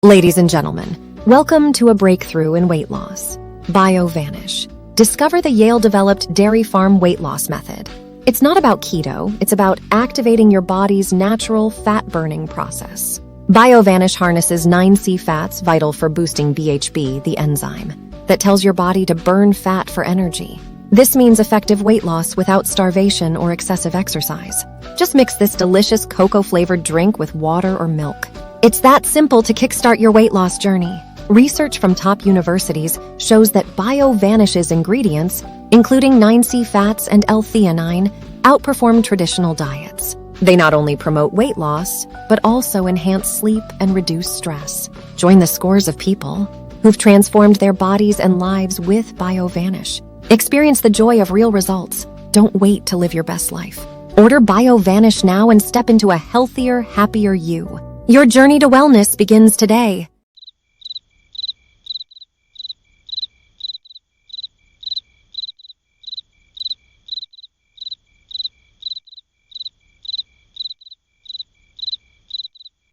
Ladies and gentlemen, welcome to a breakthrough in weight loss. BioVanish. Discover the Yale-Developed dairy farm weight loss method. It's not about keto, it's about activating your body's natural fat-burning process. BioVanish harnesses 9C fats vital for boosting BHB, the enzyme, that tells your body to burn fat for energy. This means effective weight loss without starvation or excessive exercise. Just mix this delicious cocoa-flavored drink with water or milk. It's that simple to kickstart your weight loss journey. Research from top universities shows that BioVanish's ingredients, including 9C fats and L-theanine, outperform traditional diets. They not only promote weight loss, but also enhance sleep and reduce stress. Join the scores of people who've transformed their bodies and lives with BioVanish. Experience the joy of real results. Don't wait to live your best life. Order BioVanish now and step into a healthier, happier you. Your journey to wellness begins today.